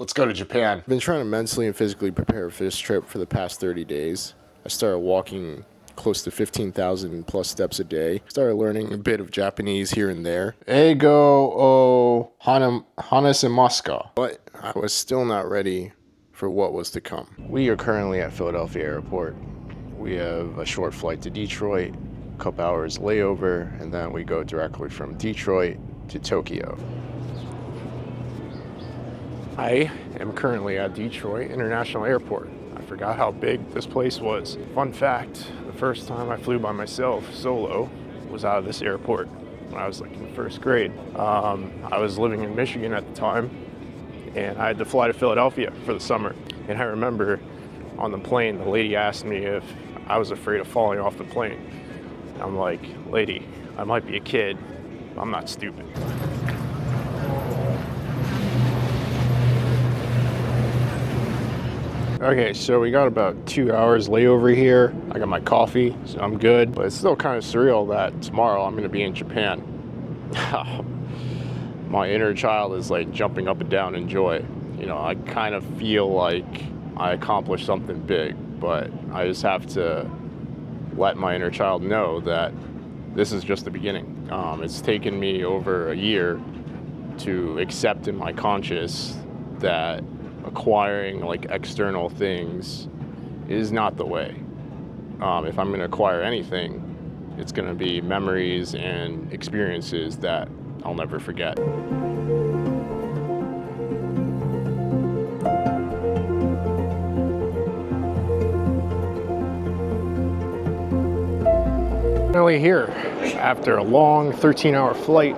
Let's go to Japan. I've been trying to mentally and physically prepare for this trip for the past 30 days. I started walking close to 15,000 plus steps a day. Started learning a bit of Japanese here and there. Ego o hanasemasu. But I was still not ready for what was to come. We are currently at Philadelphia Airport. We have a short flight to Detroit, a couple hours layover, and then we go directly from Detroit to Tokyo. I am currently at Detroit International Airport. I forgot how big this place was. Fun fact, the first time I flew by myself solo was out of this airport when I was like in first grade. I was living in Michigan at the time, and I had to fly to Philadelphia for the summer. And I remember on the plane, the lady asked me if I was afraid of falling off the plane. And I'm like, lady, I might be a kid, but I'm not stupid. Okay, so we got about 2 hours layover here. I got my coffee, so I'm good. But it's still kind of surreal that tomorrow I'm gonna be in Japan. My inner child is like jumping up and down in joy. You know, I kind of feel like I accomplished something big, but I just have to let my inner child know that this is just the beginning. It's taken me over a year to accept in my conscious that acquiring like external things is not the way. If I'm going to acquire anything, it's going to be memories and experiences that I'll never forget. Finally here after a long 13-hour flight,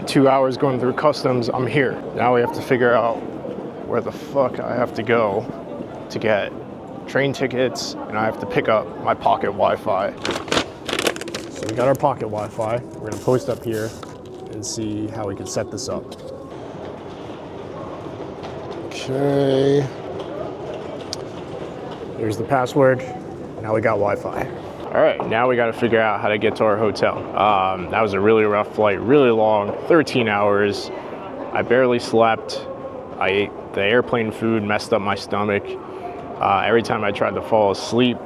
2 hours going through customs. I'm here. Now we have to figure out where the fuck I have to go to get train tickets, and I have to pick up my pocket Wi-Fi. So we got our pocket Wi-Fi. We're gonna post up here and see how we can set this up. Okay. Here's the password. Now we got Wi-Fi. All right, now we got to figure out how to get to our hotel. That was a really rough flight, really long, 13 hours. I barely slept. I ate the airplane food, messed up my stomach. Every time I tried to fall asleep,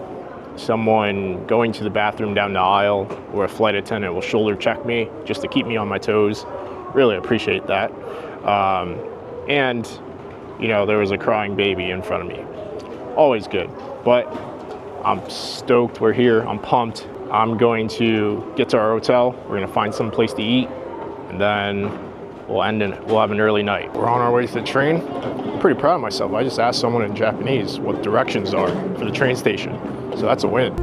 someone going to the bathroom down the aisle or a flight attendant will shoulder check me just to keep me on my toes. Really appreciate that. And, you know, there was a crying baby in front of me. Always good, but I'm stoked we're here. I'm pumped. I'm going to get to our hotel. We're gonna find some place to eat, and then we'll have an early night. We're on our way to the train. I'm pretty proud of myself. I just asked someone in Japanese what directions are for the train station. So that's a win.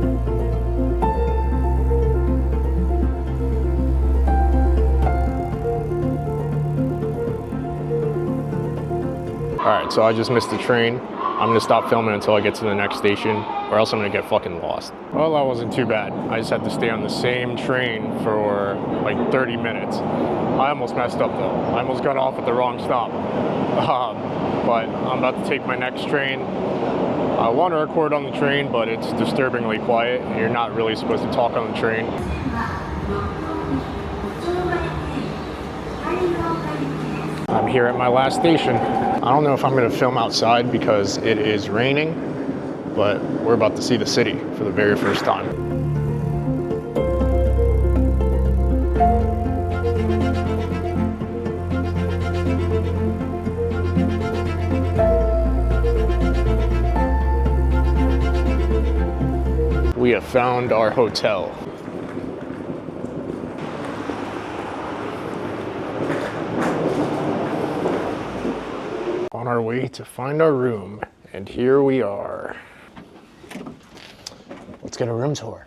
All right, so I just missed the train. I'm gonna stop filming until I get to the next station, or else I'm gonna get fucking lost. Well, that wasn't too bad. I just had to stay on the same train for like 30 minutes. I almost messed up though. I almost got off at the wrong stop. But I'm about to take my next train. I want to record on the train, but it's disturbingly quiet. You're not really supposed to talk on the train. I'm here at my last station. I don't know if I'm going to film outside because it is raining, but we're about to see the city for the very first time. We have found our hotel. On our way to find our room, and here we are. Let's get a room tour.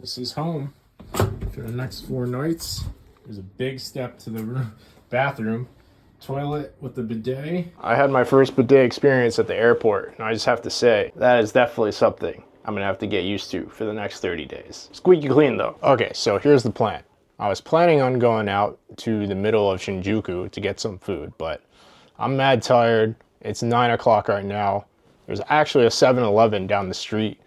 This is home for the next 4 nights. There's a big step to the bathroom, toilet with the bidet. I had my first bidet experience at the airport, and I just have to say, that is definitely something I'm gonna have to get used to for the next 30 days. Squeaky clean though. Okay, so here's the plan. I was planning on going out to the middle of Shinjuku to get some food, but I'm mad tired. It's 9 o'clock right now. There's actually a 7-Eleven down the street,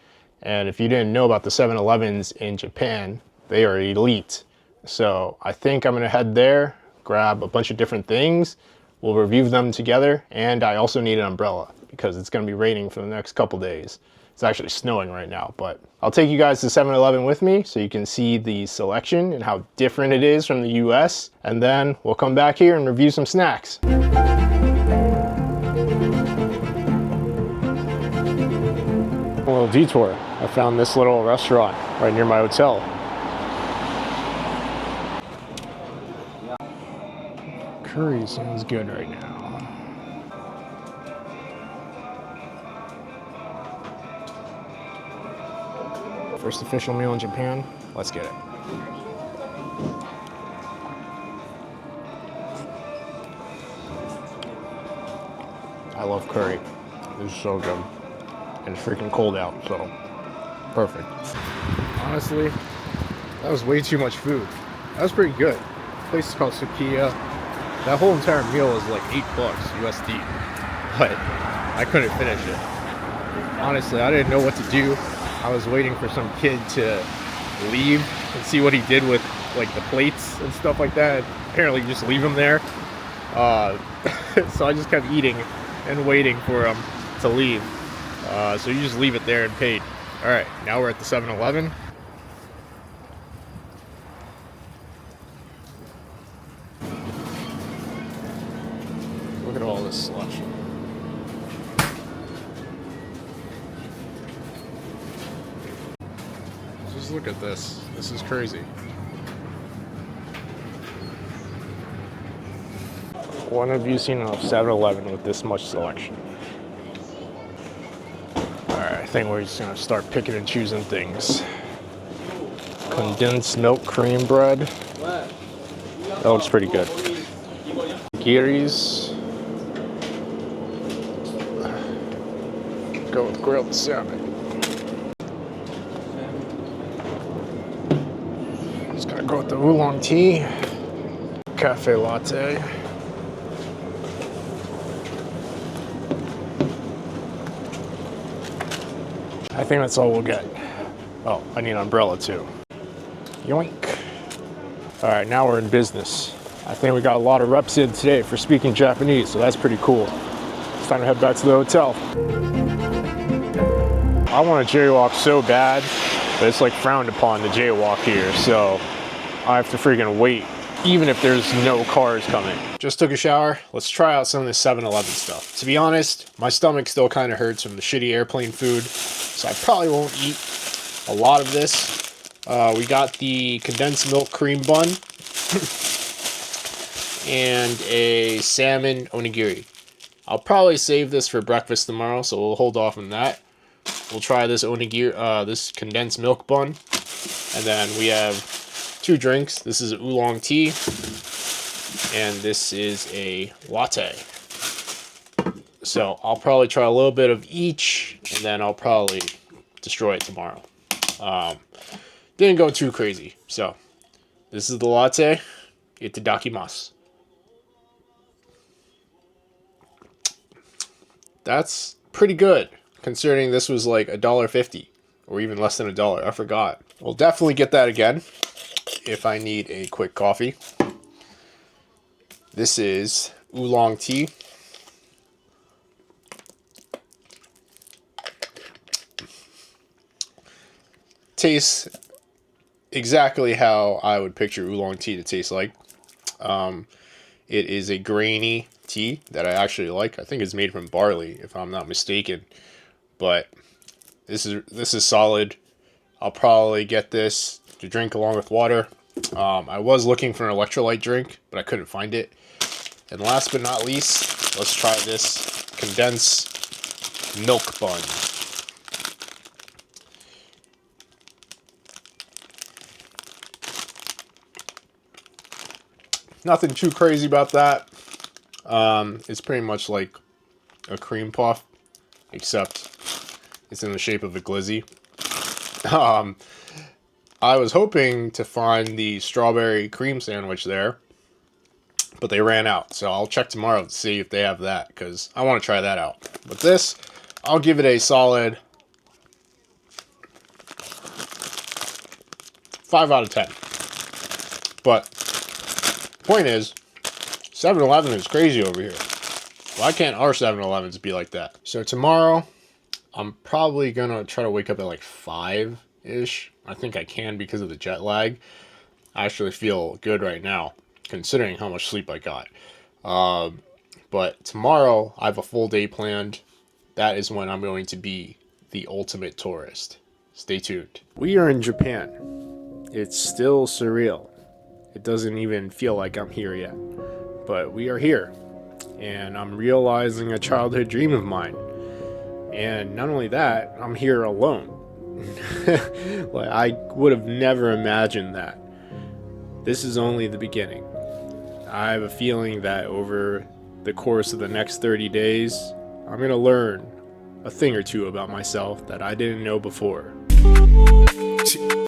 And if you didn't know about the 7-Elevens in Japan, they are elite. So I think I'm gonna head there, grab a bunch of different things. We'll review them together. And I also need an umbrella because it's gonna be raining for the next couple days. It's actually snowing right now, but I'll take you guys to 7-Eleven with me so you can see the selection and how different it is from the US. And then we'll come back here and review some snacks. A little detour. I found this little restaurant right near my hotel. Curry sounds good right now. First official meal in Japan. Let's get it. I love curry. This is so good. And it's freaking cold out, so perfect. Honestly, that was way too much food. That was pretty good. The place is called Sukiya. That whole entire meal was like $8 USD, but I couldn't finish it. Honestly, I didn't know what to do. I was waiting for some kid to leave and see what he did with like the plates and stuff like that. Apparently just leave them there. So I just kept eating and waiting for him to leave. So you just leave it there and paid. All right, now we're at the 7-Eleven. Look at all this selection. Just look at this. This is crazy. When have you seen a 7-Eleven with this much selection? Alright, I think we're just gonna start picking and choosing things. Condensed milk cream bread. That looks pretty good. Giris. Go with grilled salmon. Just gonna go with the oolong tea. Cafe latte. I think that's all we'll get. Oh, I need an umbrella too. Yoink. All right, now we're in business. I think we got a lot of reps in today for speaking Japanese, so that's pretty cool. It's time to head back to the hotel. I want to jaywalk so bad, but it's like frowned upon to jaywalk here, so I have to freaking wait, even if there's no cars coming. Just took a shower. Let's try out some of this 7-Eleven stuff. To be honest, my stomach still kind of hurts from the shitty airplane food, so I probably won't eat a lot of this. We got the condensed milk cream bun and a salmon onigiri. I'll probably save this for breakfast tomorrow, so we'll hold off on that. We'll try this onigiri, this condensed milk bun, and then we have 2 drinks. This is oolong tea, and this is a latte. So I'll probably try a little bit of each, and then I'll probably destroy it tomorrow. Didn't go too crazy. So this is the latte. Itadakimasu. That's pretty good, considering this was like $1.50 or even less than $1. I forgot. We'll definitely get that again if I need a quick coffee. This is oolong tea. Tastes exactly how I would picture oolong tea to taste like. It is a grainy tea that I actually like. I think it's made from barley, if I'm not mistaken. But this is solid. I'll probably get this to drink along with water. I was looking for an electrolyte drink, but I couldn't find it. And last but not least, let's try this condensed milk bun. Nothing too crazy about that. It's pretty much like a cream puff, except it's in the shape of a glizzy. I was hoping to find the strawberry cream sandwich there, but they ran out. So I'll check tomorrow to see if they have that, because I want to try that out. But this, I'll give it a solid 5 out of 10. But point is, 7-Eleven is crazy over here. Why can't our 7-Elevens be like that? So tomorrow, I'm probably gonna try to wake up at like 5-ish. I think I can because of the jet lag. I actually feel good right now, considering how much sleep I got. But tomorrow, I have a full day planned. That is when I'm going to be the ultimate tourist. Stay tuned. We are in Japan. It's still surreal. It doesn't even feel like I'm here yet. But we are here. And I'm realizing a childhood dream of mine. And not only that, I'm here alone. Like, I would have never imagined that. This is only the beginning. I have a feeling that over the course of the next 30 days, I'm going to learn a thing or two about myself that I didn't know before.